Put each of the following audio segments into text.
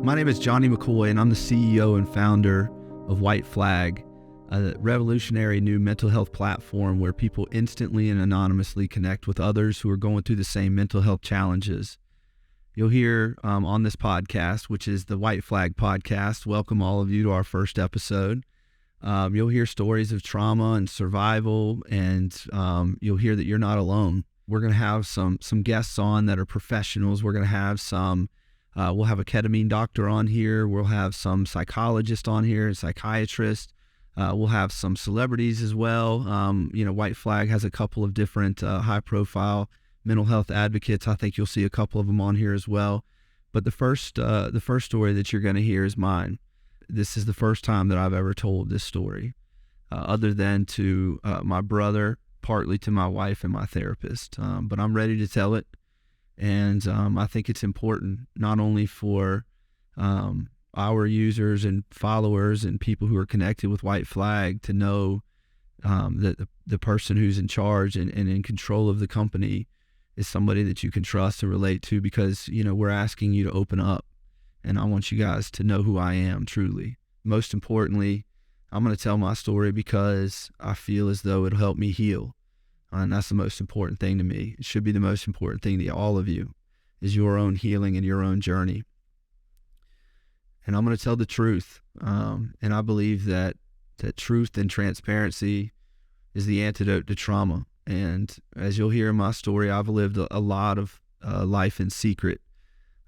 My name is Jonny McCoy, and I'm the CEO and founder of WhiteFlag, a revolutionary new mental health platform where people instantly and anonymously connect with others who are going through the same mental health challenges. You'll hear on this podcast, which is the WhiteFlag Podcast, welcome all of you to our first episode. You'll hear stories of trauma and survival, and you'll hear that you're not alone. We're going to have some guests on that are professionals. We're going to have we'll have a ketamine doctor on here. We'll have some psychologists on here, a psychiatrist. We'll have some celebrities as well. WhiteFlag has a couple of different high-profile mental health advocates. I think you'll see a couple of them on here as well. But the first story that you're going to hear is mine. This is the first time that I've ever told this story, other than to my brother, partly to my wife and my therapist. But I'm ready to tell it. And I think it's important not only for our users and followers and people who are connected with WhiteFlag to know that the person who's in charge and in control of the company is somebody that you can trust and relate to, because, we're asking you to open up. And I want you guys to know who I am truly. Most importantly, I'm going to tell my story because I feel as though it'll help me heal. And that's the most important thing to me. It should be the most important thing to all of you, is your own healing and your own journey. And I'm going to tell the truth. And I believe that truth and transparency is the antidote to trauma. And as you'll hear in my story, I've lived a lot of life in secret.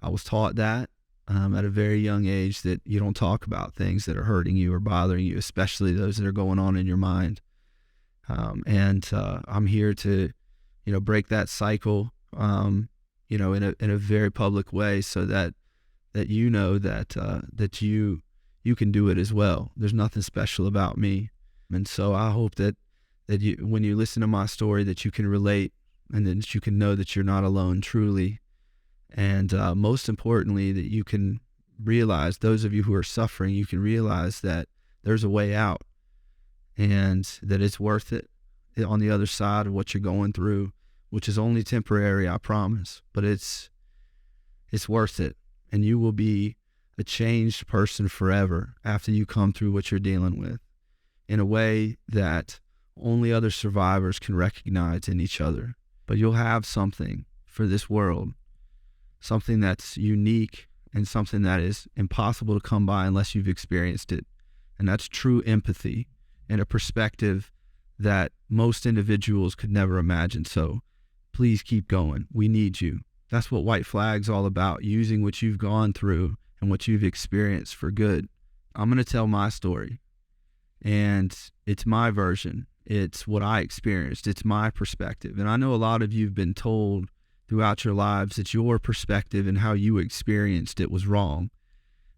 I was taught that at a very young age, that you don't talk about things that are hurting you or bothering you, especially those that are going on in your mind. I'm here to, break that cycle, in a very public way, so that you know that you can do it as well. There's nothing special about me. And so I hope that you, when you listen to my story, that you can relate, and that you can know that you're not alone truly. And most importantly, that you can realize, those of you who are suffering, you can realize that there's a way out, and that it's worth it on the other side of what you're going through, which is only temporary, I promise, but it's worth it. And you will be a changed person forever after you come through what you're dealing with, in a way that only other survivors can recognize in each other. But you'll have something for this world, something that's unique and something that is impossible to come by unless you've experienced it. And that's true empathy and a perspective that most individuals could never imagine. So please keep going. We need you. That's what WhiteFlag's all about, using what you've gone through and what you've experienced for good. I'm going to tell my story, and it's my version. It's what I experienced. It's my perspective. And I know a lot of you've been told throughout your lives that your perspective and how you experienced it was wrong,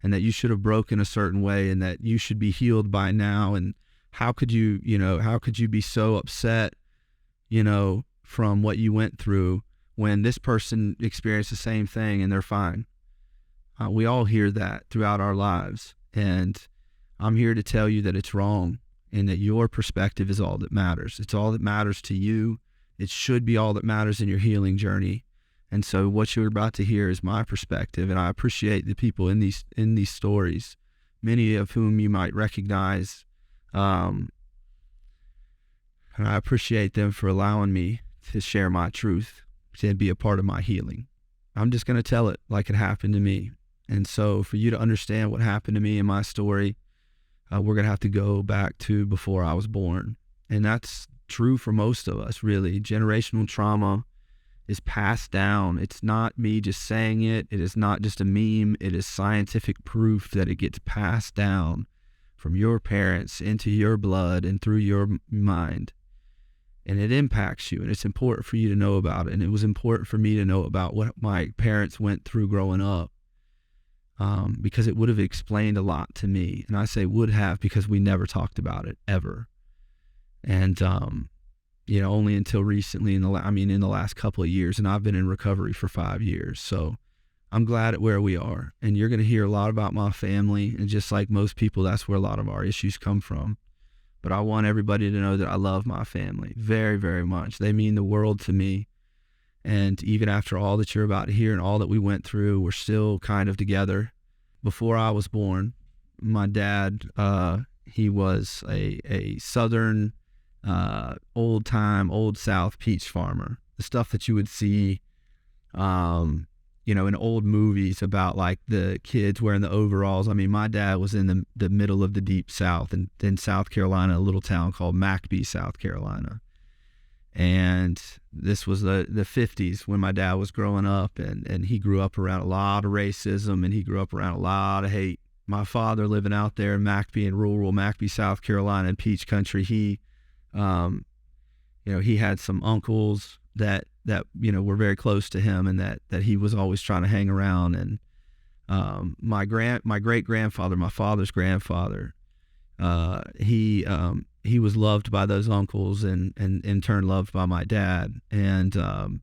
and that you should have broken a certain way, and that you should be healed by now. And how could you be so upset, from what you went through, when this person experienced the same thing and they're fine? We all hear that throughout our lives. And I'm here to tell you that it's wrong, and that your perspective is all that matters. It's all that matters to you. It should be all that matters in your healing journey. And so what you're about to hear is my perspective. And I appreciate the people in these stories, many of whom you might recognize. And I appreciate them for allowing me to share my truth, to be a part of my healing. I'm just going to tell it like it happened to me. And so for you to understand what happened to me in my story, we're going to have to go back to before I was born. And that's true for most of us, really. Generational trauma is passed down. It's not me just saying it. It is not just a meme. It is scientific proof that it gets passed down from your parents into your blood and through your mind. And it impacts you, and it's important for you to know about it. And it was important for me to know about what my parents went through growing up, because it would have explained a lot to me. And I say would have because we never talked about it ever. And, only until recently in the last couple of years, and I've been in recovery for 5 years. So I'm glad at where we are. And you're going to hear a lot about my family. And just like most people, that's where a lot of our issues come from. But I want everybody to know that I love my family very, very much. They mean the world to me. And even after all that you're about to hear and all that we went through, we're still kind of together. before I was born. My dad, he was a Southern, old time, old South peach farmer. The stuff that you would see, in old movies about like the kids wearing the overalls. I mean, my dad was in the middle of the deep South in South Carolina, a little town called McCoy, South Carolina. And this was the 50s when my dad was growing up, and he grew up around a lot of racism, and he grew up around a lot of hate. My father, living out there in McCoy, in rural McCoy, South Carolina, in peach country, he had some uncles that were very close to him, and that he was always trying to hang around. And my great grandfather, my father's grandfather, he was loved by those uncles, and in turn loved by my dad. And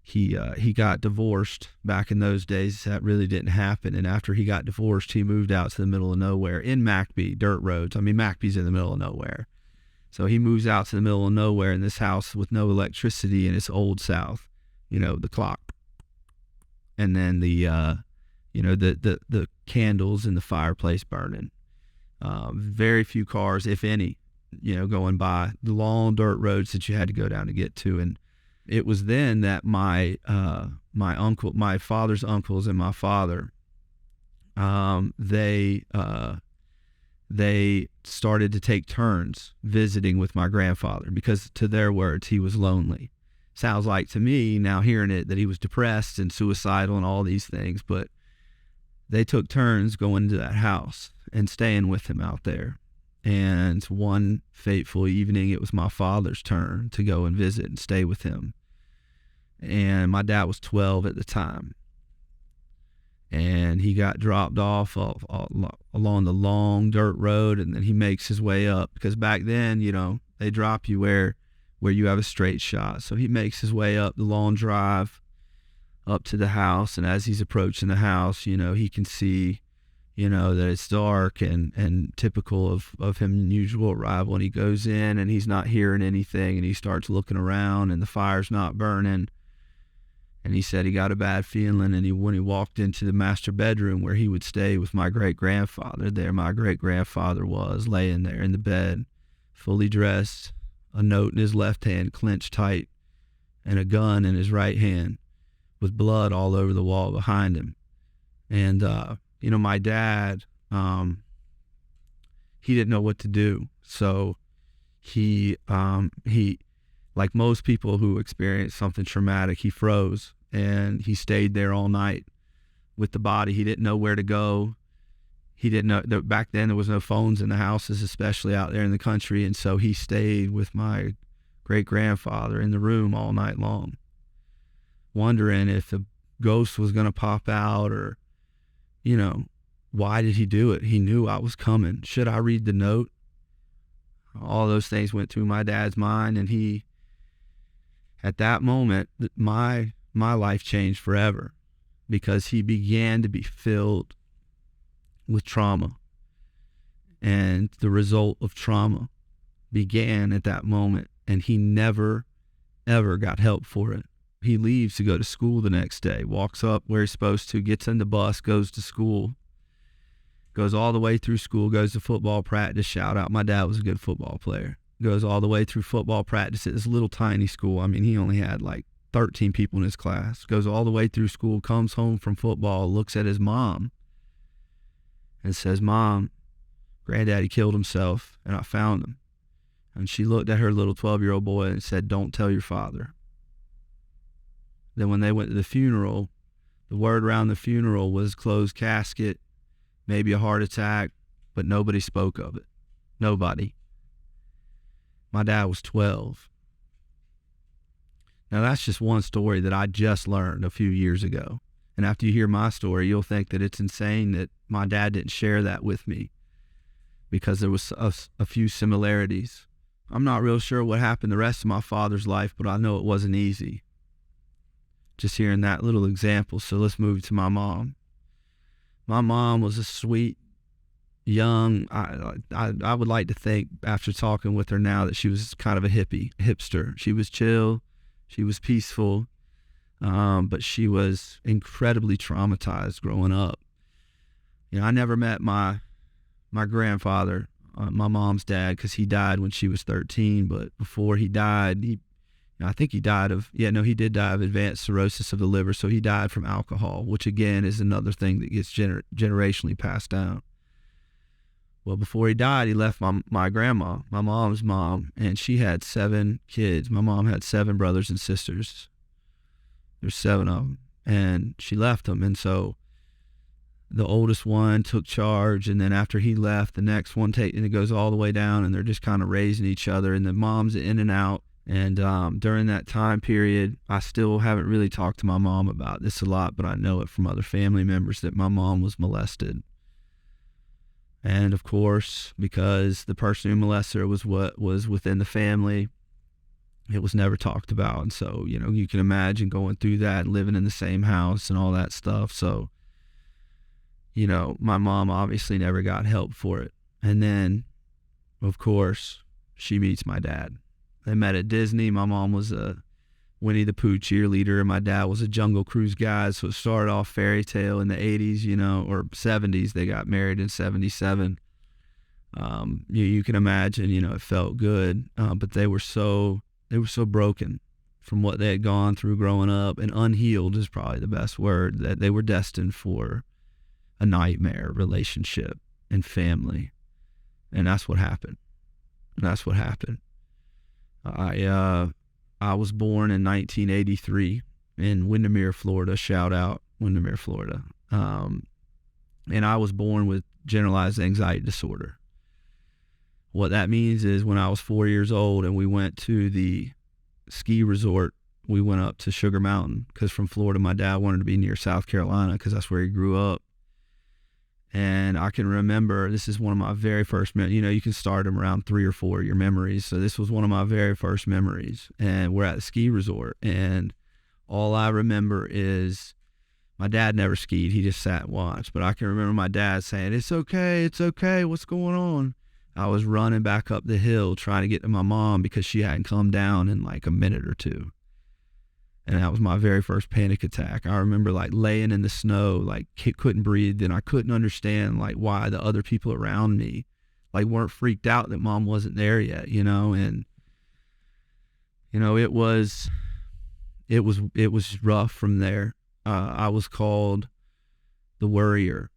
he got divorced back in those days. That really didn't happen. And after he got divorced, he moved out to the middle of nowhere in McCoy, dirt roads. I mean, McCoy's in the middle of nowhere. So he moves out to the middle of nowhere in this house with no electricity, and it's old South, the clock, and then the candles in the fireplace burning. Very few cars, if any, going by, the long dirt roads that you had to go down to get to. And it was then that my father's uncles and my father, they started to take turns visiting with my grandfather, because to their words, he was lonely. Sounds like to me now, hearing it, that he was depressed and suicidal and all these things. But they took turns going into that house and staying with him out there. And one fateful evening, it was my father's turn to go and visit and stay with him. And my dad was 12 at the time. And he got dropped off along the long dirt road, and then he makes his way up, because back then, they drop you where you have a straight shot. So he makes his way up the long drive up to the house, and as he's approaching the house, he can see, that it's dark and typical of him, unusual arrival. And he goes in, and he's not hearing anything, and he starts looking around, and the fire's not burning. And he said he got a bad feeling, and when he walked into the master bedroom where he would stay with my great-grandfather, there my great-grandfather was laying there in the bed, fully dressed, a note in his left hand clenched tight, and a gun in his right hand, with blood all over the wall behind him. And, my dad, he didn't know what to do. So he, like most people who experience something traumatic, he froze, and he stayed there all night with the body. He didn't know where to go. He didn't know that back then there was no phones in the houses, especially out there in the country. And so he stayed with my great-grandfather in the room all night long, wondering if the ghost was going to pop out, or, why did he do it? He knew I was coming. Should I read the note? All those things went through my dad's mind, and he, at that moment, my life changed forever, because he began to be filled with trauma, and the result of trauma began at that moment, and he never, ever got help for it. He leaves to go to school the next day, walks up where he's supposed to, gets in the bus, goes to school, goes all the way through school, goes to football practice. Shout out, my dad was a good football player. Goes all the way through football practice at this little tiny school. I mean, he only had like 13 people in his class. Goes all the way through school, comes home from football, looks at his mom and says, "Mom, Granddaddy killed himself, and I found him." And she looked at her little 12-year-old boy and said, "Don't tell your father." Then when they went to the funeral, the word around the funeral was closed casket, maybe a heart attack, but nobody spoke of it. Nobody. My dad was 12. Now that's just one story that I just learned a few years ago. And after you hear my story, you'll think that it's insane that my dad didn't share that with me, because there was a few similarities. I'm not real sure what happened the rest of my father's life, but I know it wasn't easy. Just hearing that little example. So let's move to my mom. My mom was a sweet, young, I would like to think, after talking with her now, that she was kind of a hipster. She was chill, she was peaceful, but she was incredibly traumatized growing up. I never met my grandfather, my mom's dad, because he died when she was 13. But before he died, I think he died of, he did die of advanced cirrhosis of the liver. So he died from alcohol, which again is another thing that gets generationally passed down. Well, before he died, he left my grandma, my mom's mom, and she had 7 kids. My mom had 7 brothers and sisters. There's 7 of them, and she left them. And so the oldest one took charge, and then after he left, the next one and it goes all the way down, and they're just kind of raising each other, and the mom's in and out. And during that time period, I still haven't really talked to my mom about this a lot, but I know it from other family members that my mom was molested. And of course, because the person who molested her was what was within the family, it was never talked about. And so, you can imagine going through that and living in the same house and all that stuff. So, my mom obviously never got help for it. And then, of course, she meets my dad. They met at Disney. My mom was a Winnie the Pooh cheerleader, and my dad was a Jungle Cruise guide. So it started off fairy tale in the 80s, or 70s. They got married in 77. You can imagine, it felt good. But they were so broken from what they had gone through growing up, and unhealed is probably the best word, that they were destined for a nightmare relationship and family. And that's what happened. I was born in 1983 in Windermere, Florida. Shout out Windermere, Florida. And I was born with generalized anxiety disorder. What that means is when I was 4 years old and we went to the ski resort, we went up to Sugar Mountain, because from Florida, my dad wanted to be near South Carolina because that's where he grew up. And I can remember, this is one of my very first memories. You can start them around 3 or 4, your memories. So this was one of my very first memories. And we're at the ski resort. And all I remember is my dad never skied. He just sat and watched. But I can remember my dad saying, it's okay. What's going on? I was running back up the hill trying to get to my mom because she hadn't come down in like a minute or 2. And that was my very first panic attack. I remember laying in the snow, couldn't breathe, and I couldn't understand why the other people around me weren't freaked out that mom wasn't there yet, and it was rough from there. I was called the worrier.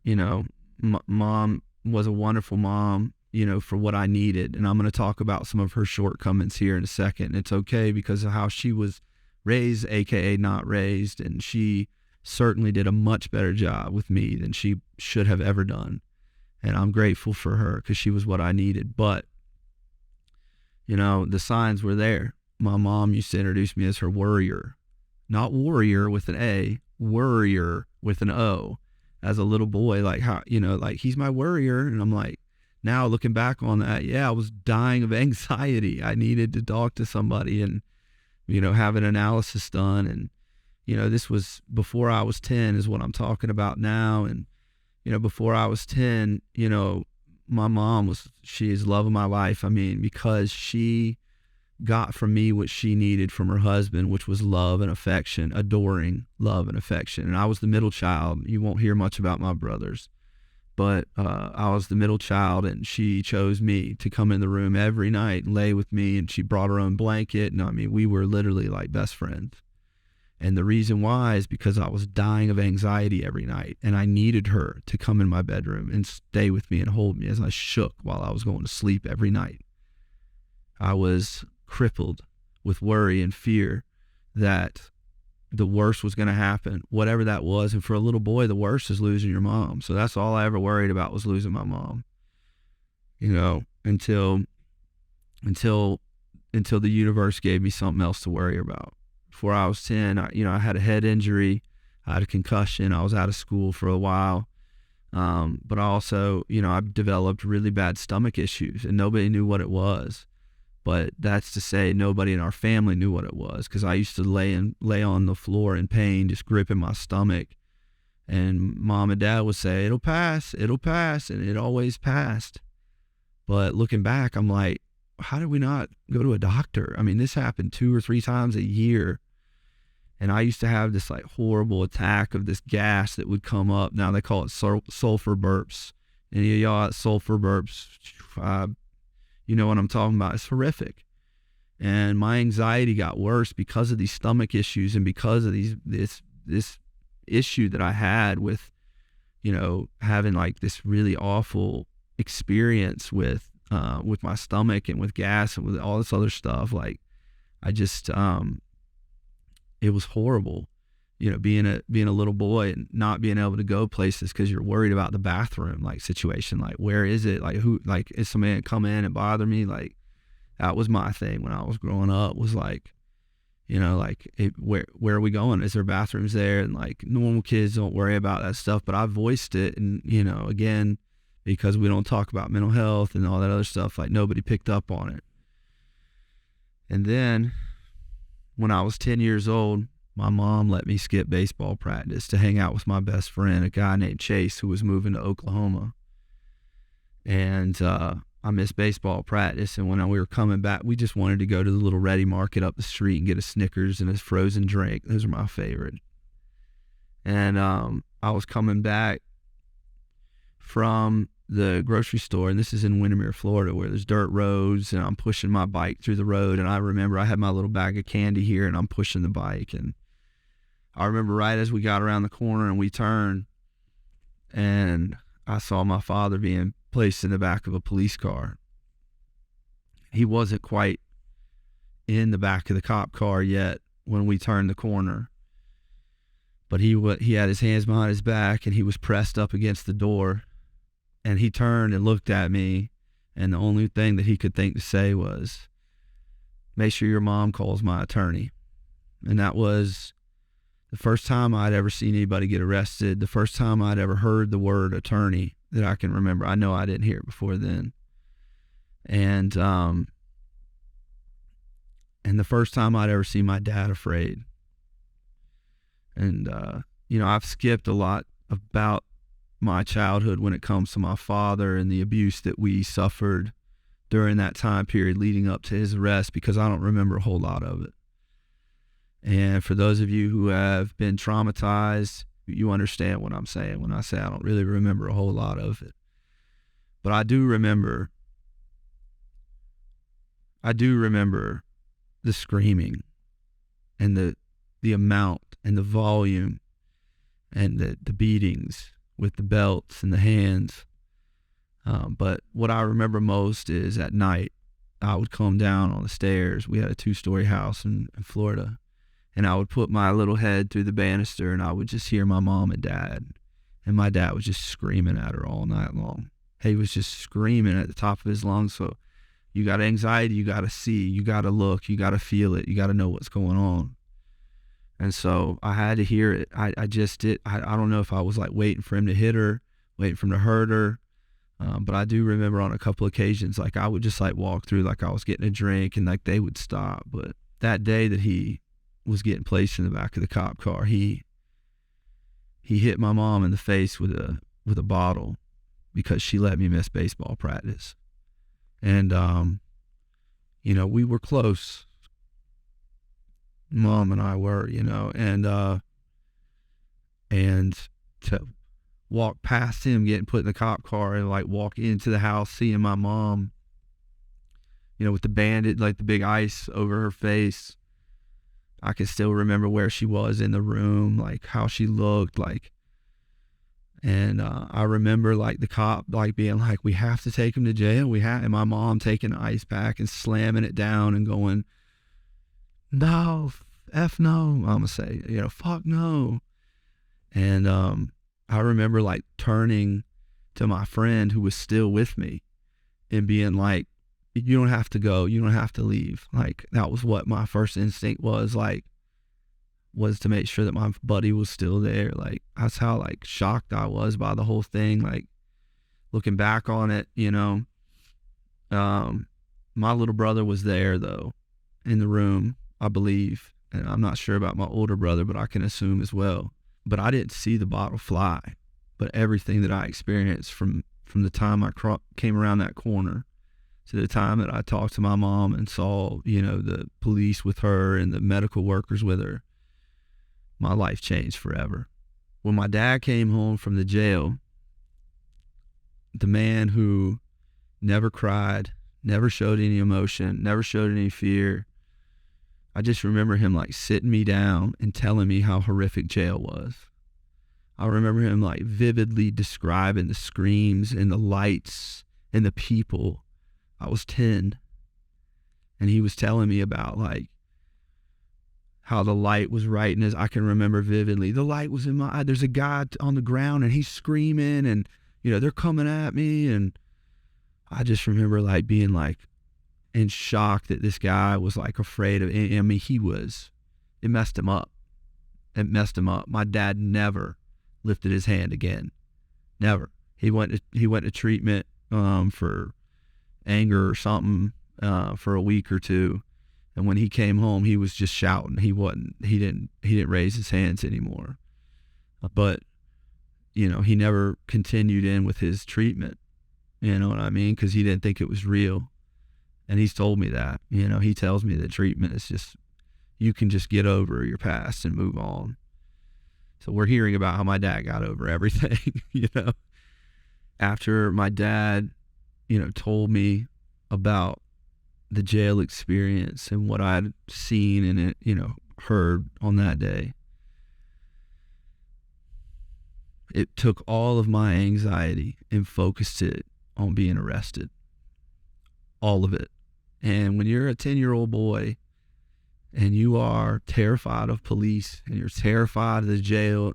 Mom was a wonderful mom, for what I needed, and I'm going to talk about some of her shortcomings here in a second. And it's okay because of how she was raised, aka not raised, and she certainly did a much better job with me than she should have ever done, and I'm grateful for her because she was what I needed. But the signs were there. My mom used to introduce me as her worrier, not warrior with an A, worrier with an O. As a little boy, he's my worrier, and I'm like, now looking back on that, I was dying of anxiety. I needed to talk to somebody and have an analysis done. And, this was before I was 10 is what I'm talking about now. And, before I was 10, my mom she is love of my life. I mean, because she got from me what she needed from her husband, which was love and affection, adoring love and affection. And I was the middle child. You won't hear much about my brothers, but I was the middle child, and she chose me to come in the room every night and lay with me, and she brought her own blanket. And I mean, we were literally like best friends. And the reason why is because I was dying of anxiety every night, and I needed her to come in my bedroom and stay with me and hold me as I shook while I was going to sleep every night. I was crippled with worry and fear that the worst was going to happen, whatever that was. And for a little boy, the worst is losing your mom. So that's all I ever worried about, was losing my mom, until the universe gave me something else to worry about. Before I was 10, I had a head injury, I had a concussion, I was out of school for a while. But also, I developed really bad stomach issues, and nobody knew what it was. But that's to say nobody in our family knew what it was, because I used to lay on the floor in pain, just gripping my stomach. And mom and dad would say, it'll pass. And it always passed. But looking back, I'm like, how did we not go to a doctor? I mean, this happened 2 or 3 times a year. And I used to have this like horrible attack of this gas that would come up. Now they call it sulfur burps. Any of y'all sulfur burps, you know what I'm talking about. It's horrific. And my anxiety got worse because of these stomach issues and because of this issue that I had with, you know, having like this really awful experience with my stomach and with gas and with all this other stuff. Like I just, it was horrible, you know, being a little boy and not being able to go places because you're worried about the bathroom, like situation, like where is it? Like who, like is somebody gonna come in and bother me? Like that was my thing when I was growing up, was like, you know, like where are we going? Is there bathrooms there? And like normal kids don't worry about that stuff, but I voiced it. And, you know, again, because we don't talk about mental health and all that other stuff, like nobody picked up on it. And then when I was 10 years old, my mom let me skip baseball practice to hang out with my best friend, a guy named Chase, who was moving to Oklahoma. And I missed baseball practice, and when we were coming back, we just wanted to go to the little Ready Market up the street and get a Snickers and a frozen drink. Those are my favorite. And I was coming back from the grocery store, and this is in Windermere, Florida, where there's dirt roads, and I'm pushing my bike through the road. And I remember I had my little bag of candy here, and I'm pushing the bike. And I remember right as we got around the corner and we turned, and I saw my father being placed in the back of a police car. He wasn't quite in the back of the cop car yet when we turned the corner, but he had his hands behind his back and he was pressed up against the door, and he turned and looked at me, and the only thing that he could think to say was, "Make sure your mom calls my attorney." And that was the first time I'd ever seen anybody get arrested, the first time I'd ever heard the word attorney that I can remember. I know I didn't hear it before then. And the first time I'd ever seen my dad afraid. And, you know, I've skipped a lot about my childhood when it comes to my father and the abuse that we suffered during that time period leading up to his arrest, because I don't remember a whole lot of it. And for those of you who have been traumatized, you understand what I'm saying when I say I don't really remember a whole lot of it. But I do remember the screaming and the amount and the volume and the beatings with the belts and the hands. But what I remember most is at night, I would come down on the stairs. We had a 2-story house in Florida. And I would put my little head through the banister, and I would just hear my mom and dad. And my dad was just screaming at her all night long. He was just screaming at the top of his lungs. So you got anxiety, you got to see, you got to look, you got to feel it, you got to know what's going on. And so I had to hear it. I just did. I don't know if I was like waiting for him to hit her, waiting for him to hurt her. But I do remember on a couple occasions, like I would just like walk through like I was getting a drink, and like they would stop. But that day that he was getting placed in the back of the cop car, he hit my mom in the face with a bottle because she let me miss baseball practice. And you know, we were close, Mom and I were, you know, and to walk past him getting put in the cop car and like walk into the house seeing my mom, you know, with the bandage, like the big ice over her face. I can still remember where she was in the room, like how she looked, like, and I remember like the cop like being like, "We have to take him to jail. And my mom taking the ice pack and slamming it down and going, "No, F no." I'm gonna say, you know, "Fuck no." And I remember like turning to my friend who was still with me and being like, "You don't have to go. You don't have to leave." Like that was what my first instinct was, like, was to make sure that my buddy was still there. Like that's how like shocked I was by the whole thing. Like looking back on it, you know, my little brother was there though in the room, I believe. And I'm not sure about my older brother, but I can assume as well. But I didn't see the bottle fly, but everything that I experienced from the time I came around that corner to the time that I talked to my mom and saw, you know, the police with her and the medical workers with her, my life changed forever. When my dad came home from the jail, the man who never cried, never showed any emotion, never showed any fear, I just remember him like sitting me down and telling me how horrific jail was. I remember him like vividly describing the screams and the lights and the people. I was 10, and he was telling me about like how the light was right in his, I can remember vividly, the light was in my eye. There's a guy on the ground and he's screaming and, they're coming at me. And I just remember like being like in shock that this guy was like afraid of, I mean, it messed him up. It messed him up. My dad never lifted his hand again. Never. He went to treatment for anger or something for a week or two. And when he came home, he was just shouting. He didn't raise his hands anymore. But, he never continued in with his treatment. You know what I mean? Because he didn't think it was real. And he's told me that. He tells me that treatment is just, you can just get over your past and move on. So we're hearing about how my dad got over everything, After my dad, told me about the jail experience and what I'd seen and heard on that day, it took all of my anxiety and focused it on being arrested. All of it. And when you're a 10-year-old boy and you are terrified of police and you're terrified of the jail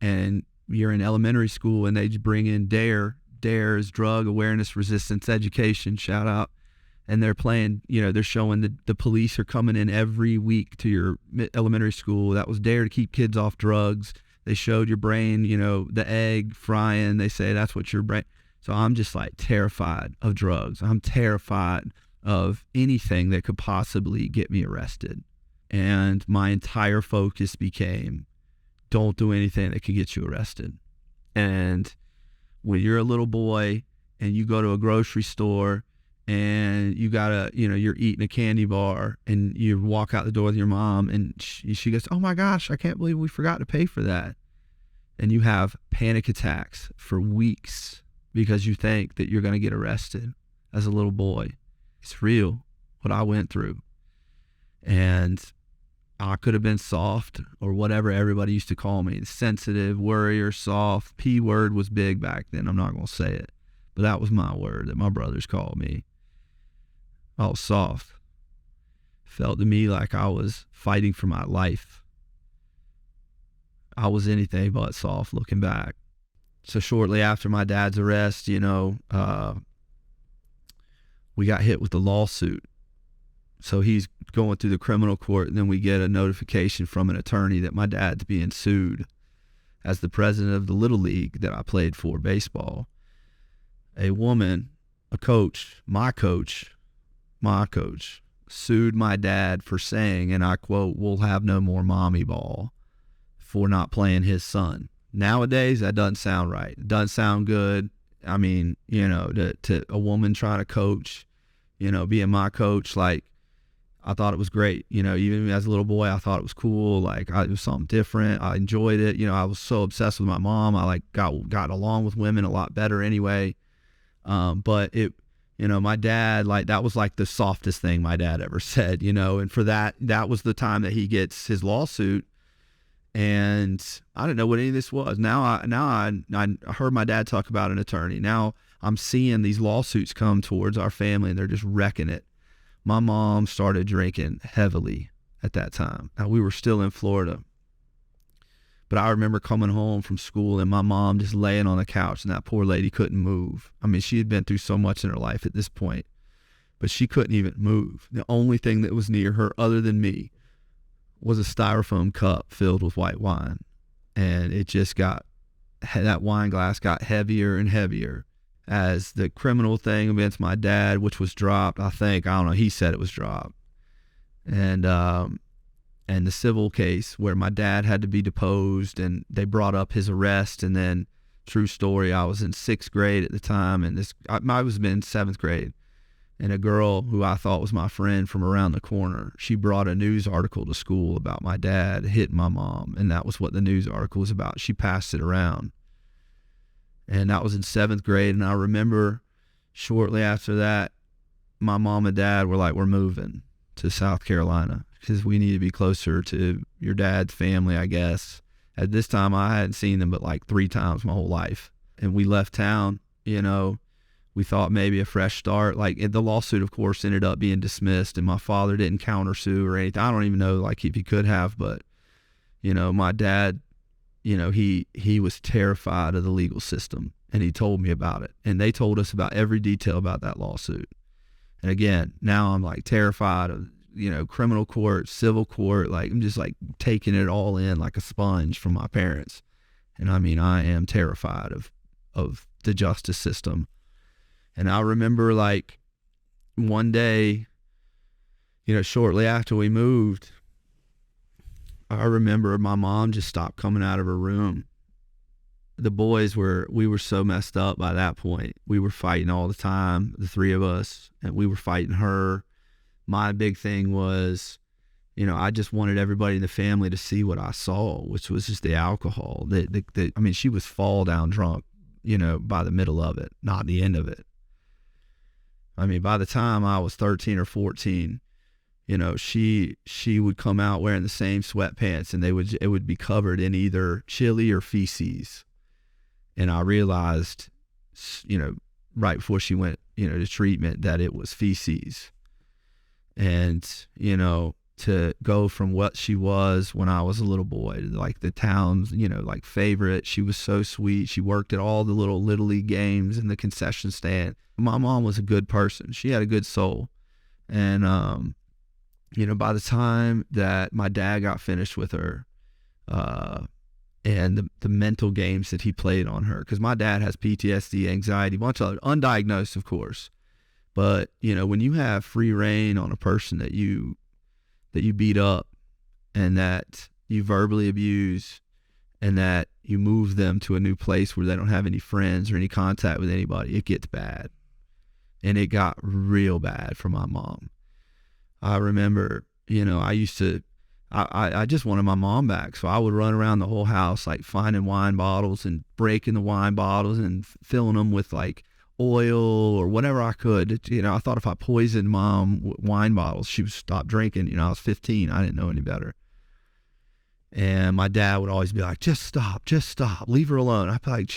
and you're in elementary school and they bring in DARE is Drug Awareness Resistance Education, shout out. And they're playing, they're showing the police are coming in every week to your elementary school. That was DARE to keep kids off drugs. They showed your brain, the egg frying. They say that's what your brain. So I'm just like terrified of drugs. I'm terrified of anything that could possibly get me arrested. And my entire focus became, don't do anything that could get you arrested. And when you're a little boy and you go to a grocery store and you gotta, you're eating a candy bar and you walk out the door with your mom and she goes, oh my gosh, I can't believe we forgot to pay for that. And you have panic attacks for weeks because you think that you're going to get arrested as a little boy. It's real, what I went through. And I could have been soft or whatever everybody used to call me. Sensitive, worrier, soft. P word was big back then. I'm not going to say it. But that was my word that my brothers called me. I was soft. Felt to me like I was fighting for my life. I was anything but soft looking back. So shortly after my dad's arrest, we got hit with the lawsuit. So he's going through the criminal court, and then we get a notification from an attorney that my dad's being sued as the president of the Little League that I played for, baseball. A woman, a coach, my coach, sued my dad for saying, and I quote, "We'll have no more mommy ball," for not playing his son. Nowadays, that doesn't sound right. It doesn't sound good. I mean, to a woman trying to coach, being my coach, like, I thought it was great. Even as a little boy, I thought it was cool. Like, it was something different. I enjoyed it. I was so obsessed with my mom. I got along with women a lot better anyway. But my dad, like, that was like the softest thing my dad ever said, and for that was the time that he gets his lawsuit. And I didn't know what any of this was. Now I heard my dad talk about an attorney. Now I'm seeing these lawsuits come towards our family and they're just wrecking it. My mom started drinking heavily at that time. Now, we were still in Florida. But I remember coming home from school and my mom just laying on the couch, and that poor lady couldn't move. I mean, she had been through so much in her life at this point, but she couldn't even move. The only thing that was near her other than me was a styrofoam cup filled with white wine. And it just that wine glass got heavier and heavier as the criminal thing against my dad, which was dropped, I don't know, he said it was dropped. And the civil case where my dad had to be deposed, and they brought up his arrest. And then, true story, I was in 6th grade at the time, and I was in 7th grade. And a girl who I thought was my friend from around the corner, she brought a news article to school about my dad hitting my mom. And that was what the news article was about. She passed it around. And that was in 7th grade. And I remember shortly after that, my mom and dad were like, we're moving to South Carolina because we need to be closer to your dad's family, I guess. At this time, I hadn't seen them but like 3 times my whole life. And we left town, you know. We thought maybe a fresh start. Like, the lawsuit, of course, ended up being dismissed, and my father didn't countersue or anything. I don't even know, like, if he could have, but, you know, my dad, you know, he was terrified of the legal system, and he told me about it. And they told us about every detail about that lawsuit. And again, now I'm, like, terrified of, you know, criminal court, civil court. Like, I'm just, like, taking it all in like a sponge from my parents. And, I mean, I am terrified of the justice system. And I remember, like, one day, you know, shortly after we moved, I remember my mom just stopped coming out of her room. The boys we were so messed up by that point. We were fighting all the time, the 3 of us, and we were fighting her. My big thing was, you know, I just wanted everybody in the family to see what I saw, which was just the alcohol. I mean, she was fall down drunk, you know, by the middle of it, not the end of it. I mean, by the time I was 13 or 14, you know, she would come out wearing the same sweatpants, and it would be covered in either chili or feces. And I realized, you know, right before she went, you know, to treatment, that it was feces. And, you know, to go from what she was when I was a little boy to like the town's, you know, like favorite. She was so sweet. She worked at all the little league games in the concession stand. My mom was a good person. She had a good soul. And, you know, by the time that my dad got finished with her, and the mental games that he played on her, because my dad has PTSD, anxiety, a bunch of undiagnosed, of course. But, you know, when you have free reign on a person that you beat up and that you verbally abuse and that you move them to a new place where they don't have any friends or any contact with anybody, it gets bad. And it got real bad for my mom. I remember, you know, I just wanted my mom back. So I would run around the whole house, like finding wine bottles and breaking the wine bottles and filling them with like oil or whatever I could. You know, I thought if I poisoned mom with wine bottles, she would stop drinking. You know, I was 15. I didn't know any better. And my dad would always be like, just stop, leave her alone. I'd be like,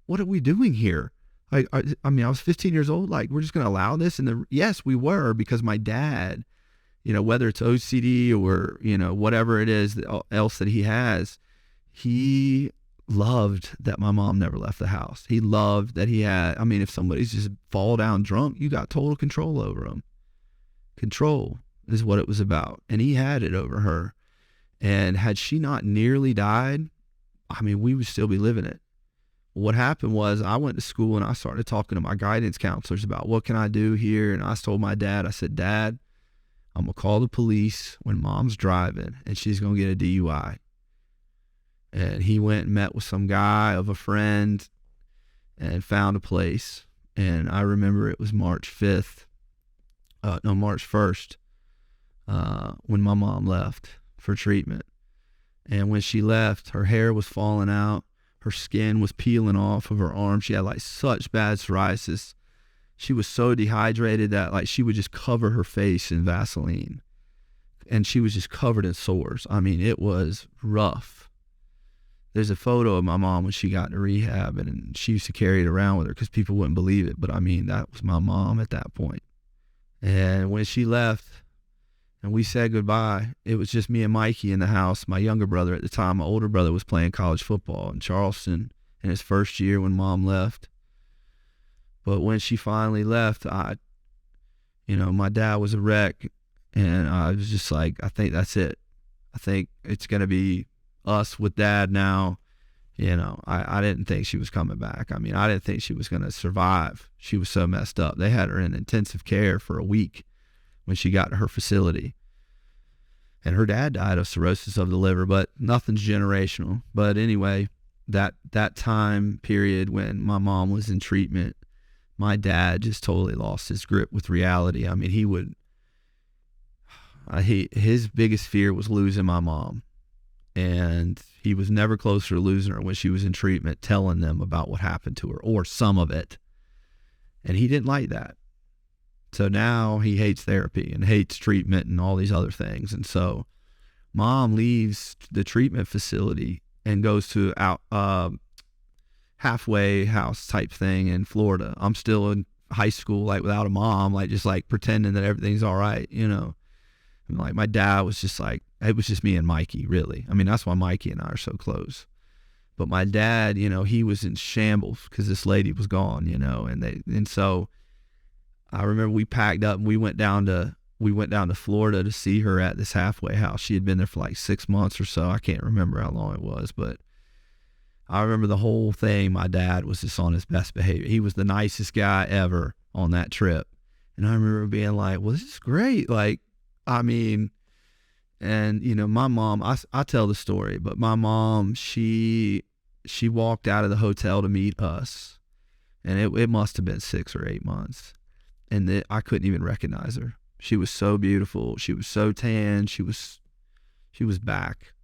what are we doing here? I mean, I was 15 years old. Like, we're just going to allow this? And yes, we were, because my dad, you know, whether it's OCD or, you know, whatever it is else that he has, he loved that my mom never left the house. He loved that he had, I mean, if somebody's just fall down drunk, you got total control over them. Control is what it was about. And he had it over her. And had she not nearly died, I mean, we would still be living it. What happened was I went to school and I started talking to my guidance counselors about what can I do here. And I told my dad, I said, Dad, I'm going to call the police when mom's driving and she's going to get a DUI. And he went and met with some guy of a friend and found a place. And I remember it was March 1st, when my mom left for treatment. And when she left, her hair was falling out. Her skin was peeling off of her arm. She had like such bad psoriasis. She was so dehydrated that like she would just cover her face in Vaseline. And she was just covered in sores. I mean, it was rough. There's a photo of my mom when she got to rehab, and she used to carry it around with her because people wouldn't believe it. But I mean, that was my mom at that point. And when she left and we said goodbye, it was just me and Mikey in the house. My younger brother at the time, my older brother, was playing college football in Charleston in his first year when mom left. But when she finally left, my dad was a wreck, and I was just like, I think that's it. I think it's going to be us with dad now. You know, I didn't think she was coming back. I mean, I didn't think she was going to survive. She was so messed up. They had her in intensive care for a week when she got to her facility. And her dad died of cirrhosis of the liver, but nothing's generational. But anyway, that time period when my mom was in treatment, my dad just totally lost his grip with reality. I mean, his biggest fear was losing my mom. And he was never closer to losing her when she was in treatment, telling them about what happened to her, or some of it. And he didn't like that. So now he hates therapy and hates treatment and all these other things. And so mom leaves the treatment facility and goes to halfway house type thing in Florida. I'm still in high school, like without a mom, like just like pretending that everything's all right, you know. And like my dad was just like, it was just me and Mikey, really. I mean, that's why Mikey and I are so close. But my dad, you know, he was in shambles because this lady was gone, you know, and so I remember we packed up and we went down to Florida to see her at this halfway house. She had been there for like 6 months or so. I can't remember how long it was, but I remember the whole thing. My dad was just on his best behavior. He was the nicest guy ever on that trip. And I remember being like, well, this is great. Like, I mean, and you know, my mom, I tell the story, but my mom, she walked out of the hotel to meet us, and it must have been 6 or 8 months. And I couldn't even recognize her. She was so beautiful. She was so tan. She was back.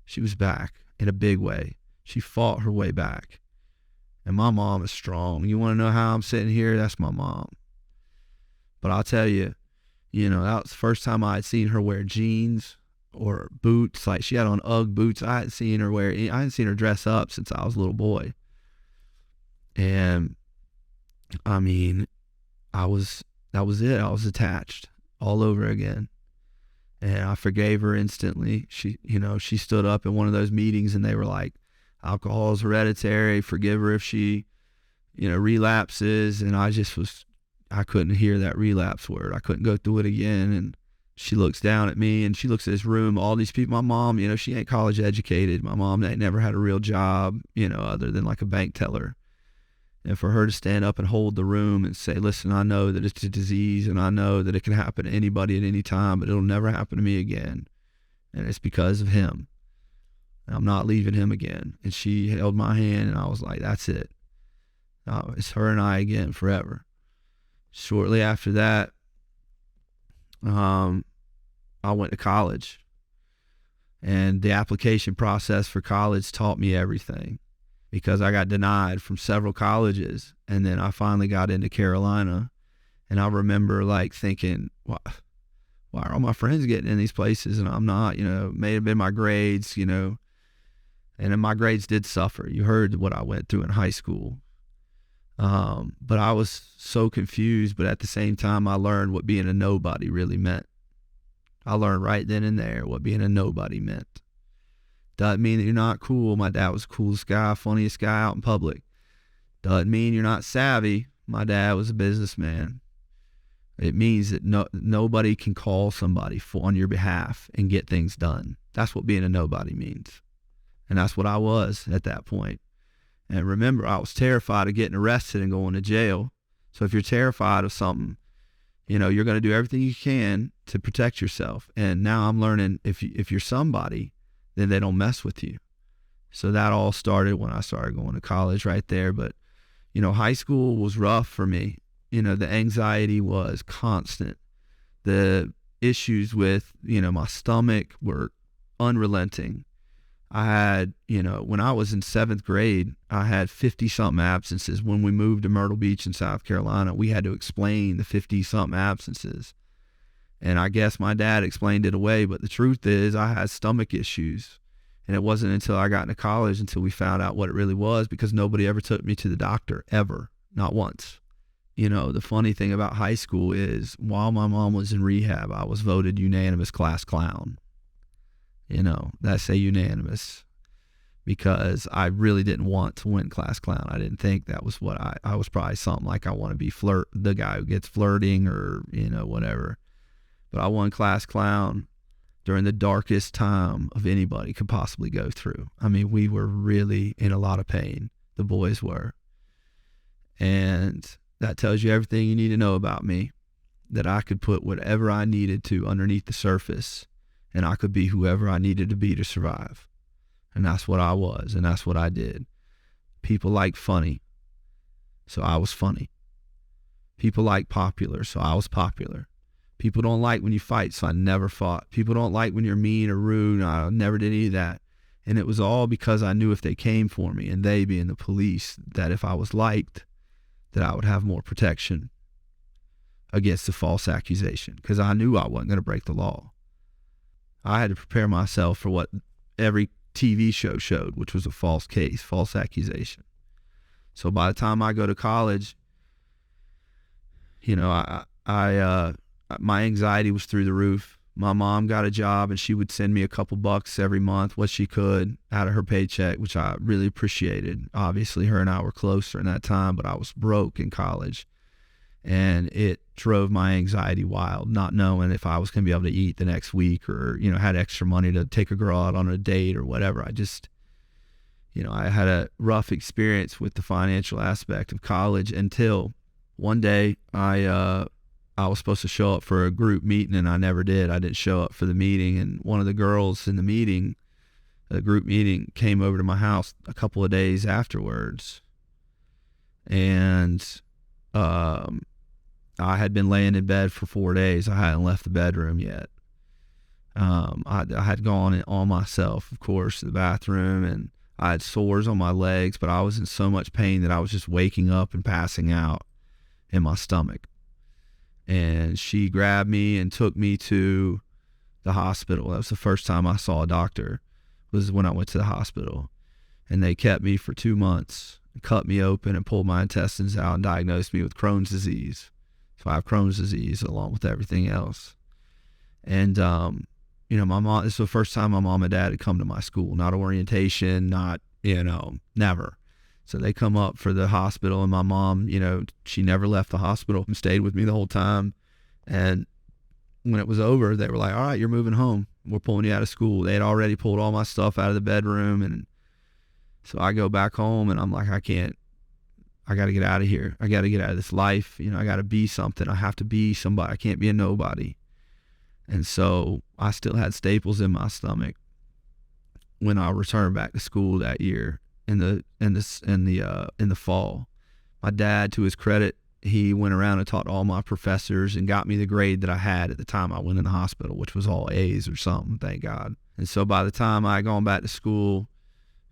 She was back in a big way. She fought her way back. And my mom is strong. You want to know how I'm sitting here? That's my mom. But I'll tell you, you know, that was the first time I had seen her wear jeans or boots. Like, she had on Ugg boots. I hadn't seen her dress up since I was a little boy. And I mean, that was it. I was attached all over again. And I forgave her instantly. She stood up in one of those meetings and they were like, alcohol is hereditary. Forgive her if she, relapses. And I couldn't hear that relapse word. I couldn't go through it again. And she looks down at me and she looks at this room, all these people. My mom, she ain't college educated. My mom ain't never had a real job, other than like a bank teller. And for her to stand up and hold the room and say, listen, I know that it's a disease and I know that it can happen to anybody at any time, but it'll never happen to me again. And it's because of him. I'm not leaving him again. And she held my hand and I was like, that's it. It's her and I again forever. Shortly after that, I went to college. And the application process for college taught me everything, because I got denied from several colleges. And then I finally got into Carolina. And I remember like thinking, why are all my friends getting in these places and I'm not? May have been my grades, and then my grades did suffer. You heard what I went through in high school. But I was so confused, but at the same time, I learned what being a nobody really meant. I learned right then and there what being a nobody meant. Doesn't mean that you're not cool. My dad was the coolest guy, funniest guy out in public. Doesn't mean you're not savvy. My dad was a businessman. It means that nobody can call somebody on your behalf and get things done. That's what being a nobody means. And that's what I was at that point. And remember, I was terrified of getting arrested and going to jail. So if you're terrified of something, you're going to do everything you can to protect yourself. And now I'm learning if you're somebody, then they don't mess with you. So that all started when I started going to college right there. But, high school was rough for me. The anxiety was constant. The issues with, my stomach were unrelenting. I had, when I was in 7th grade, I had 50-something absences. When we moved to Myrtle Beach in South Carolina, we had to explain the 50-something absences. And I guess my dad explained it away, but the truth is I had stomach issues. And it wasn't until I got into college until we found out what it really was, because nobody ever took me to the doctor, ever, not once. The funny thing about high school is while my mom was in rehab, I was voted unanimous class clown. That's a unanimous, because I really didn't want to win class clown. I didn't think that was what I was probably something like I want to be the guy who gets flirting or, whatever. But I won class clown during the darkest time of anybody could possibly go through. I mean, we were really in a lot of pain. The boys were. And that tells you everything you need to know about me, that I could put whatever I needed to underneath the surface, and I could be whoever I needed to be to survive. And that's what I was, and that's what I did. People like funny. So I was funny. People like popular, so I was popular. People don't like when you fight, so I never fought. People don't like when you're mean or rude. I never did any of that. And it was all because I knew if they came for me, and they being the police, that if I was liked, that I would have more protection against the false accusation, because I knew I wasn't going to break the law. I had to prepare myself for what every TV show showed, which was a false case, false accusation. So by the time I go to college, you know, my anxiety was through the roof. My mom got a job, and she would send me a couple bucks every month, what she could, out of her paycheck, which I really appreciated. Obviously, her and I were closer in that time, but I was broke in college. And it drove my anxiety wild, not knowing if I was going to be able to eat the next week, or, you know, had extra money to take a girl out on a date or whatever. I just, you know, I had a rough experience with the financial aspect of college until one day I was supposed to show up for a group meeting, and I never did. I didn't show up for the meeting. And one of the girls in the meeting, the group meeting, came over to my house a couple of days afterwards. And I had been laying in bed for 4 days. I hadn't left the bedroom yet. I had gone in on myself, of course, to the bathroom, and I had sores on my legs, but I was in so much pain that I was just waking up and passing out in my stomach. And she grabbed me and took me to the hospital. That was the first time I saw a doctor, was when I went to the hospital. And they kept me for 2 months, cut me open and pulled my intestines out and diagnosed me with Crohn's disease. So I have Crohn's disease along with everything else. And, you know, my mom, this was the first time my mom and dad had come to my school, not orientation, not, you know, never. So they come up for the hospital, and my mom, you know, she never left the hospital and stayed with me the whole time. And when it was over, they were like, all right, you're moving home. We're pulling you out of school. They had already pulled all my stuff out of the bedroom. And so I go back home, and I'm like, I got to get out of here. I got to get out of this life. You know, I got to be something. I have to be somebody. I can't be a nobody. And so I still had staples in my stomach when I returned back to school that year in the fall. My dad, to his credit, he went around and talked to all my professors and got me the grade that I had at the time I went in the hospital, which was all A's or something, thank God. And so by the time I had gone back to school,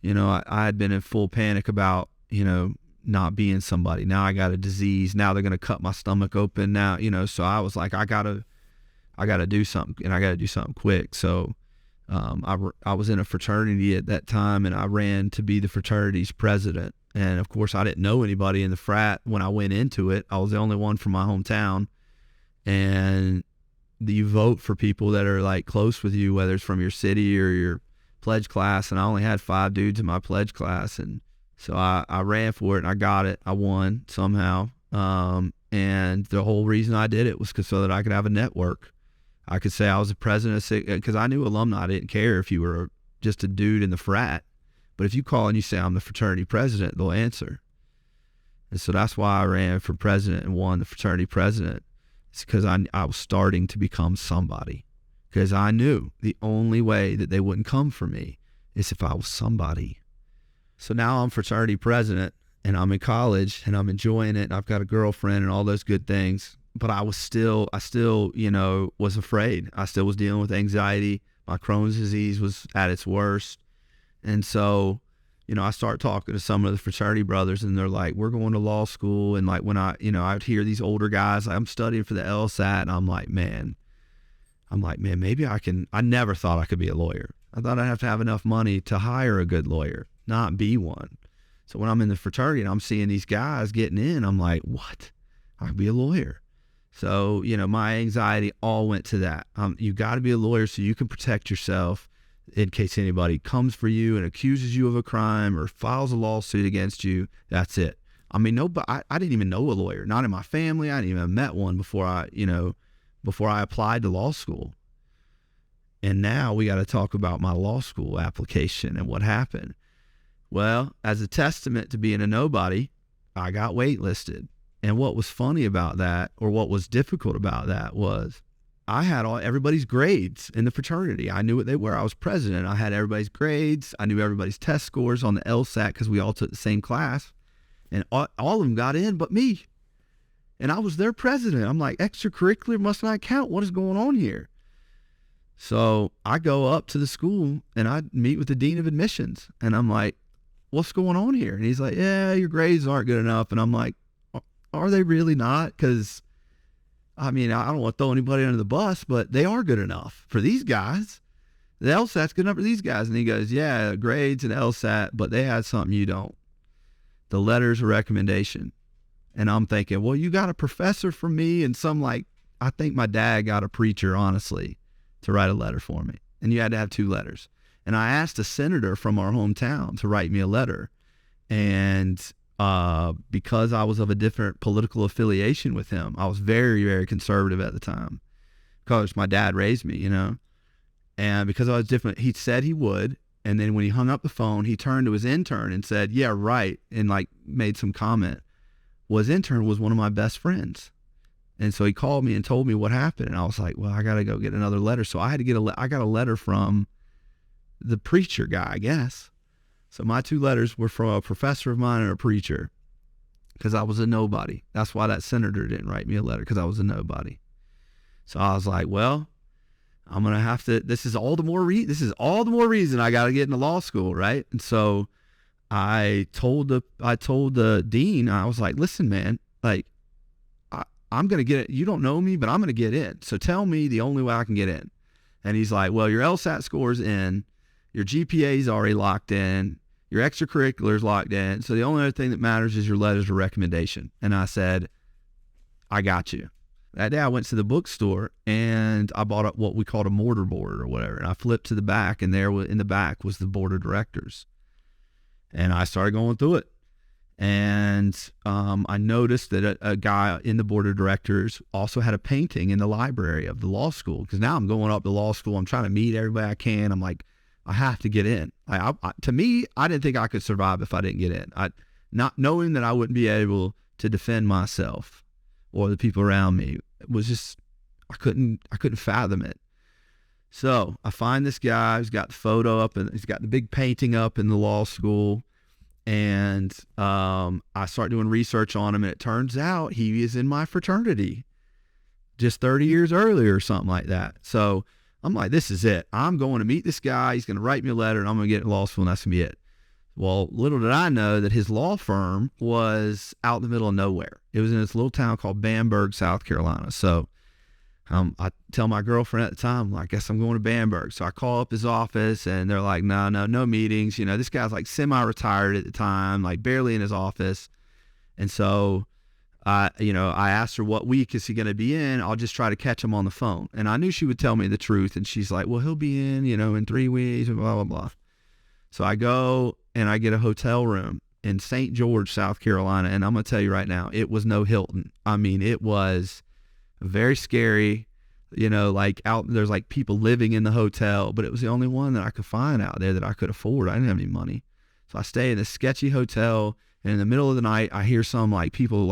you know, I had been in full panic about, you know, not being somebody. Now I got a disease. Now they're going to cut my stomach open now, you know. So I was like, I got to do something, and I got to do something quick. So I was in a fraternity at that time, and I ran to be the fraternity's president. And of course, I didn't know anybody in the frat when I went into it. I was the only one from my hometown. And you vote for people that are like close with you, whether it's from your city or your pledge class. And I only had 5 dudes in my pledge class. And so I ran for it, and I got it. I won somehow. And the whole reason I did it was so that I could have a network. I could say I was the president, because I knew alumni didn't care if you were just a dude in the frat. But if you call and you say, I'm the fraternity president, they'll answer. And so that's why I ran for president and won the fraternity president. It's because I was starting to become somebody. Because I knew the only way that they wouldn't come for me is if I was somebody. So now I'm fraternity president, and I'm in college, and I'm enjoying it, and I've got a girlfriend and all those good things. But I still, you know, was afraid. I still was dealing with anxiety. My Crohn's disease was at its worst. And so, you know, I start talking to some of the fraternity brothers, and they're like, we're going to law school. And like when I would hear these older guys, like, I'm studying for the LSAT, and I'm like, man, maybe I never thought I could be a lawyer. I thought I'd have to have enough money to hire a good lawyer, not be one. So when I'm in the fraternity and I'm seeing these guys getting in, I'm like, what? I could be a lawyer. So, you know, my anxiety all went to that. You got to be a lawyer so you can protect yourself in case anybody comes for you and accuses you of a crime or files a lawsuit against you. That's it. I mean, I didn't even know a lawyer, not in my family. I hadn't even met one before I applied to law school. And now we got to talk about my law school application and what happened. Well, as a testament to being a nobody, I got waitlisted. And what was funny about that, or what was difficult about that, was I had everybody's grades in the fraternity. I knew what they were. I was president. I had everybody's grades. I knew everybody's test scores on the LSAT because we all took the same class. And all of them got in but me. And I was their president. I'm like, extracurricular must not count. What is going on here? So I go up to the school and I meet with the dean of admissions. And I'm like, what's going on here? And he's like, yeah, your grades aren't good enough. And I'm like, are they really not? Because, I mean, I don't want to throw anybody under the bus, but they are good enough for these guys. The LSAT's good enough for these guys. And he goes, yeah, grades and LSAT, but they had something you don't. The letters of recommendation. And I'm thinking, well, you got a professor from me and I think my dad got a preacher, honestly, to write a letter for me. And you had to have 2 letters. And I asked a senator from our hometown to write me a letter. And because I was of a different political affiliation with him, I was very, very conservative at the time because my dad raised me, And because I was different, he said he would. And then when he hung up the phone, he turned to his intern and said, yeah, right. And made some comment. Well, his intern was one of my best friends. And so he called me and told me what happened. And I was like, well, I got to go get another letter. So I had to get I got a letter from the preacher guy, I guess. So my 2 letters were from a professor of mine and a preacher because I was a nobody. That's why that senator didn't write me a letter, because I was a nobody. So I was like, well, I'm going to have to, this is all the more reason I got to get into law school. Right. And so I told the dean, I was like, listen, man, I'm going to get it. You don't know me, but I'm going to get in. So tell me the only way I can get in. And he's like, well, your LSAT score's in, your GPA's already locked in, your extracurriculars locked in. So the only other thing that matters is your letters of recommendation. And I said, I got you. That day I went to the bookstore and I bought up what we called a mortar board or whatever. And I flipped to the back, and there in the back was the board of directors. And I started going through it. And I noticed that a guy in the board of directors also had a painting in the library of the law school. Because now I'm going up to law school. I'm trying to meet everybody I can. I'm like, I have to get in. To me, I didn't think I could survive if I didn't get in. Not knowing that I wouldn't be able to defend myself or the people around me, it was just, I couldn't fathom it. So I find this guy who's got the photo up and he's got the big painting up in the law school. And I start doing research on him, and it turns out he is in my fraternity just 30 years earlier or something like that. So I'm like, this is it. I'm going to meet this guy. He's going to write me a letter, and I'm going to get in law school, and that's going to be it. Well, little did I know that his law firm was out in the middle of nowhere. It was in this little town called Bamberg, South Carolina. So I tell my girlfriend at the time, I guess I'm going to Bamberg. So I call up his office, and they're like, no meetings. This guy's like semi-retired at the time, like barely in his office. And so, I asked her, what week is he going to be in? I'll just try to catch him on the phone. And I knew she would tell me the truth. And she's like, well, he'll be in 3 weeks, and blah, blah, blah. So I go and I get a hotel room in St. George, South Carolina. And I'm going to tell you right now, it was no Hilton. I mean, it was very scary, there's like people living in the hotel, but it was the only one that I could find out there that I could afford. I didn't have any money. So I stay in this sketchy hotel, and in the middle of the night, I hear some people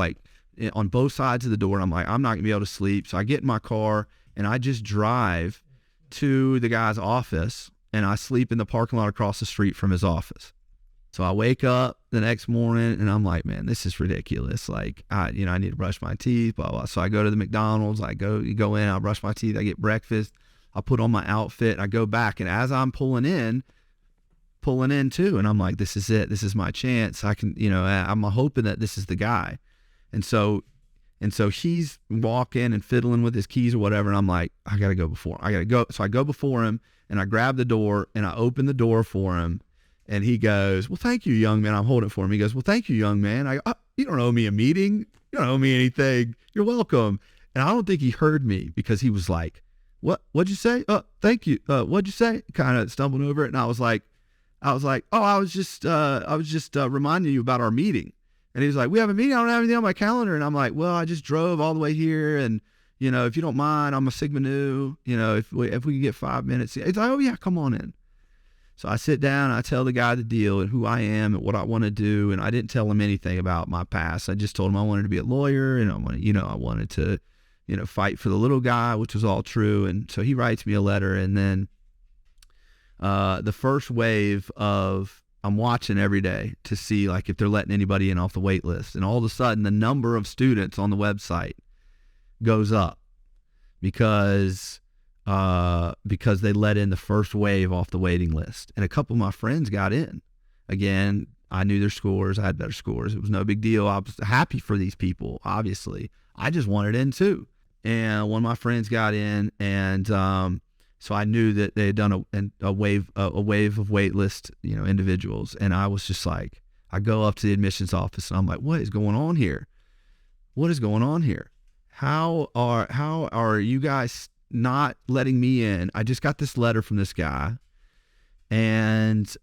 on both sides of the door. And I'm like, I'm not gonna be able to sleep. So I get in my car and I just drive to the guy's office, and I sleep in the parking lot across the street from his office. So I wake up the next morning and I'm like, man, this is ridiculous. I need to brush my teeth, blah, blah. So I go to the McDonald's, you go in, I brush my teeth, I get breakfast, I put on my outfit, and I go back. And as I'm pulling in too, and I'm like, this is it. This is my chance. I can, I'm hoping that this is the guy. And so he's walking and fiddling with his keys or whatever. And I'm like, I got to go before. I got to go. So I go before him, and I grab the door and I open the door for him. And he goes, well, thank you, young man. I'm holding it for him. He goes, well, thank you, young man. I go, you don't owe me a meeting. You don't owe me anything. You're welcome. And I don't think he heard me, because he was like, what'd you say? Thank you. What'd you say? Kind of stumbled over it. And I was like, oh, I was just reminding you about our meeting. And he was like, we have a meeting. I don't have anything on my calendar. And I'm like, well, I just drove all the way here. And, if you don't mind, I'm a Sigma Nu, if we could get 5 minutes. It's like, oh yeah, come on in. So I sit down, I tell the guy the deal and who I am and what I want to do. And I didn't tell him anything about my past. I just told him I wanted to be a lawyer, and I wanted to, fight for the little guy, which was all true. And so he writes me a letter. And then the first wave of I'm watching every day to see like if they're letting anybody in off the wait list. And all of a sudden the number of students on the website goes up because they let in the first wave off the waiting list. And a couple of my friends got in. Again, I knew their scores. I had better scores. It was no big deal. I was happy for these people, obviously. I just wanted in too. And one of my friends got in, and so I knew that they had done a wave of wait list, individuals. And I was just like, I go up to the admissions office and I'm like, what is going on here? What is going on here? How are you guys not letting me in? I just got this letter from this guy, and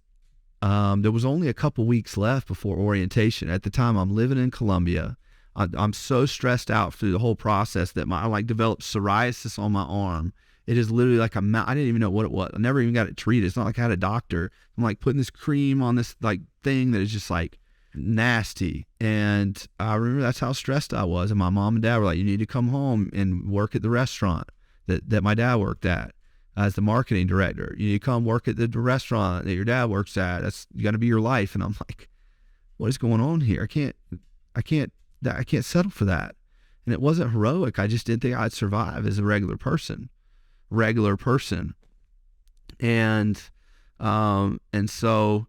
there was only a couple weeks left before orientation. At the time, I'm living in Columbia. I'm so stressed out through the whole process that I developed psoriasis on my arm. It is literally like I didn't even know what it was. I never even got it treated. It's not like I had a doctor. I'm like putting this cream on this like thing that is just like nasty. And I remember that's how stressed I was. And my mom and dad were like, you need to come home and work at the restaurant that my dad worked at as the marketing director. You need to come work at the restaurant that your dad works at. That's got to be your life. And I'm like, what is going on here? I can't settle for that. And it wasn't heroic. I just didn't think I'd survive as a regular person. And so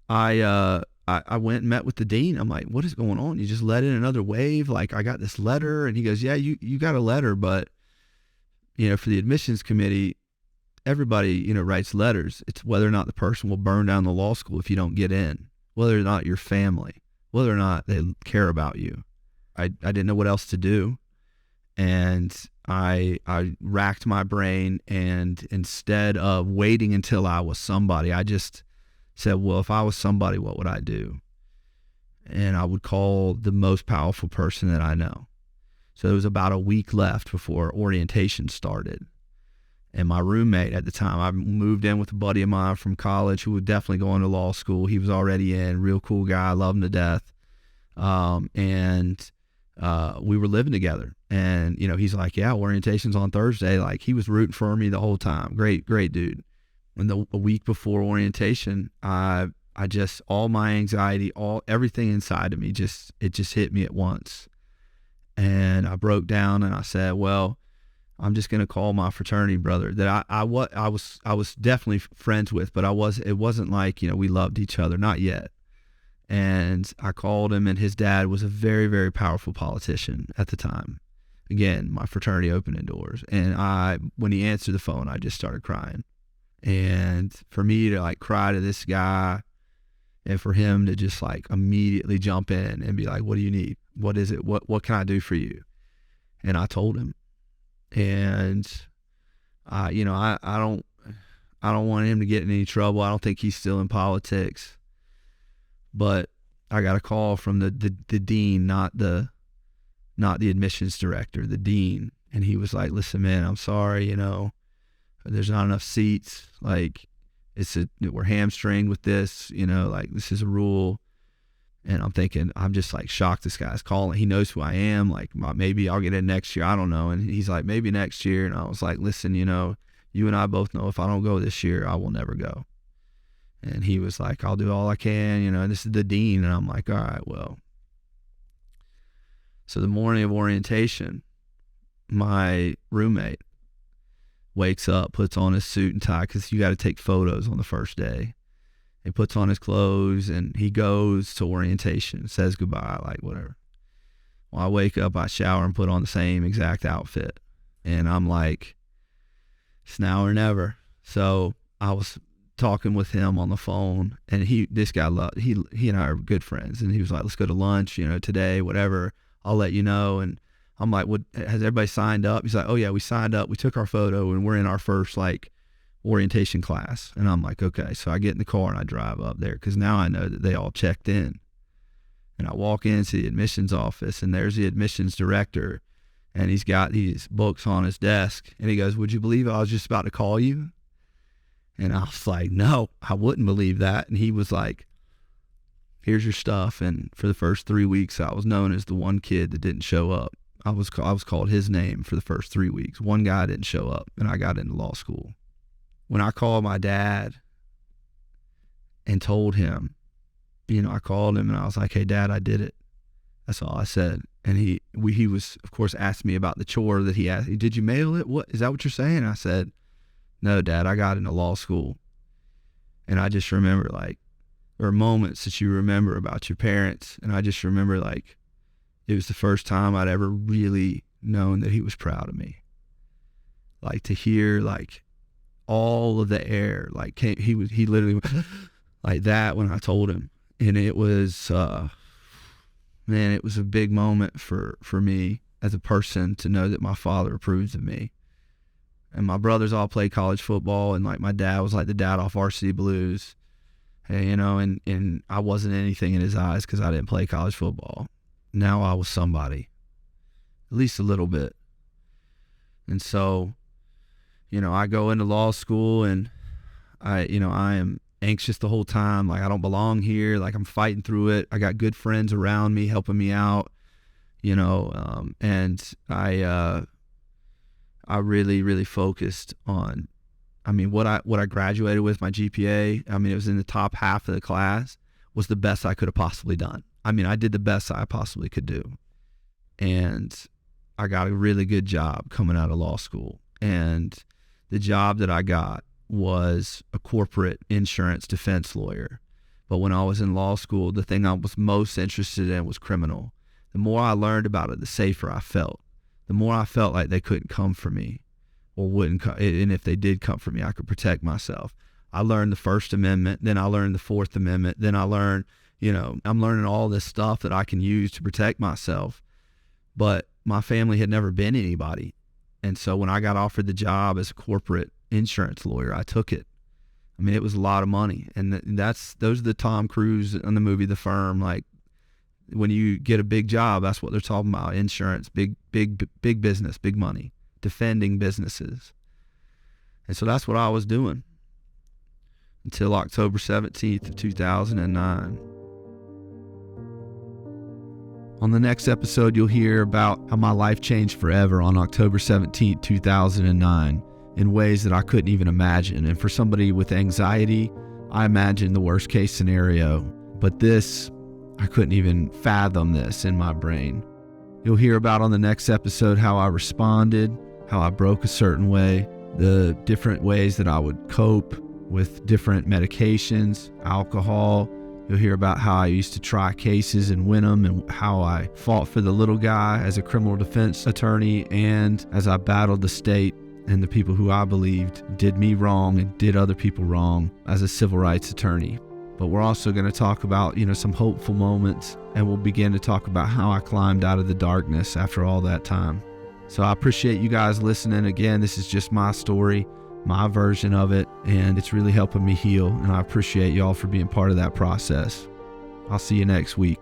I went and met with the dean. I'm like, what is going on? You just let in another wave? Like, I got this letter. And he goes, yeah, you got a letter, but for the admissions committee, everybody, writes letters. It's whether or not the person will burn down the law school if you don't get in, whether or not your family, whether or not they care about you. I didn't know what else to do. And I racked my brain, and instead of waiting until I was somebody, I just said, well, if I was somebody, what would I do? And I would call the most powerful person that I know. So there was about a week left before orientation started. And my roommate at the time, I moved in with a buddy of mine from college who was definitely going to law school. He was already in, real cool guy, loved him to death. We were living together, and he's like, yeah, orientation's on Thursday. Like, he was rooting for me the whole time. Great dude. And a week before orientation, I just, all my anxiety, everything inside of me, it just hit me at once. And I broke down and I said, well, I'm just going to call my fraternity brother that I was definitely friends with, but it wasn't like, we loved each other, not yet. And I called him, and his dad was a very, very powerful politician at the time. Again, my fraternity opening doors. And when he answered the phone, I just started crying. And for me to like cry to this guy, and for him to just like immediately jump in and be like, what do you need? What is it? What can I do for you? And I told him. And I don't want him to get in any trouble. I don't think he's still in politics. But I got a call from the dean, not the admissions director, the dean. And he was like, listen, man, I'm sorry, there's not enough seats. Like, we're hamstringed with this, like, this is a rule. And I'm thinking, I'm just like shocked this guy's calling. He knows who I am. Like, maybe I'll get in next year. I don't know. And he's like, maybe next year. And I was like, listen, you and I both know if I don't go this year, I will never go. And he was like, I'll do all I can, and this is the dean. And I'm like, all right, well. So the morning of orientation, my roommate wakes up, puts on his suit and tie, because you got to take photos on the first day. He puts on his clothes and he goes to orientation, says goodbye, like whatever. Well, I wake up, I shower and put on the same exact outfit. And I'm like, it's now or never. So I was talking with him on the phone, and he and I are good friends, and he was like, let's go to lunch, today, whatever, I'll let you know. And I'm like, what, has everybody signed up? He's like, oh yeah, we signed up, we took our photo, and we're in our first like orientation class. And I'm like, okay. So I get in the car and I drive up there, because now I know that they all checked in. And I walk into the admissions office, and there's the admissions director, and he's got these books on his desk, and he goes, would you believe I was just about to call you? And I was like, no, I wouldn't believe that. And he was like, here's your stuff. And for the first 3 weeks, I was known as the one kid that didn't show up. I was called his name for the first 3 weeks. One guy didn't show up, and I got into law school. When I called my dad and told him, I called him and I was like, "Hey, Dad, I did it." That's all I said. And he was, of course, asked me about the chore that he asked. "Did you mail it? What is that what you're saying?" I said, "No, Dad, I got into law school." And I just remember, like, there are moments that you remember about your parents. And I just remember, like, it was the first time I'd ever really known that he was proud of me. Like, to hear, like, all of the air, like, he literally went like that when I told him. And it was, man, it was a big moment for me as a person to know that my father approves of me. And my brothers all played college football, and like my dad was like the dad off Varsity Blues. Hey, and I wasn't anything in his eyes because I didn't play college football. Now I was somebody, at least a little bit. And so, I go into law school and I am anxious the whole time. Like, I don't belong here. Like, I'm fighting through it. I got good friends around me helping me out, and I really, really focused on, what I graduated with, my GPA. It was in the top half of the class, was the best I could have possibly done. I did the best I possibly could do. And I got a really good job coming out of law school. And the job that I got was a corporate insurance defense lawyer. But when I was in law school, the thing I was most interested in was criminal. The more I learned about it, the safer I felt. The more I felt like they couldn't come for me or wouldn't come. And if they did come for me, I could protect myself. I learned the First Amendment, then I learned the Fourth Amendment, then I learned, I'm learning all this stuff that I can use to protect myself. But my family had never been anybody. And so when I got offered the job as a corporate insurance lawyer, I took it. It was a lot of money. And those are the Tom Cruise in the movie The Firm. Like, when you get a big job, that's what they're talking about. Insurance, big business, big money, defending businesses. And so that's what I was doing until October 17th of 2009. On the next episode, you'll hear about how my life changed forever on October 17th, 2009 in ways that I couldn't even imagine. And for somebody with anxiety, I imagined the worst case scenario. But I couldn't even fathom this in my brain. You'll hear about on the next episode how I responded, how I broke a certain way, the different ways that I would cope with different medications, alcohol. You'll hear about how I used to try cases and win them, and how I fought for the little guy as a criminal defense attorney, and as I battled the state and the people who I believed did me wrong and did other people wrong as a civil rights attorney. But we're also going to talk about, some hopeful moments, and we'll begin to talk about how I climbed out of the darkness after all that time. So I appreciate you guys listening. Again, this is just my story, my version of it, and it's really helping me heal, and I appreciate y'all for being part of that process. I'll see you next week.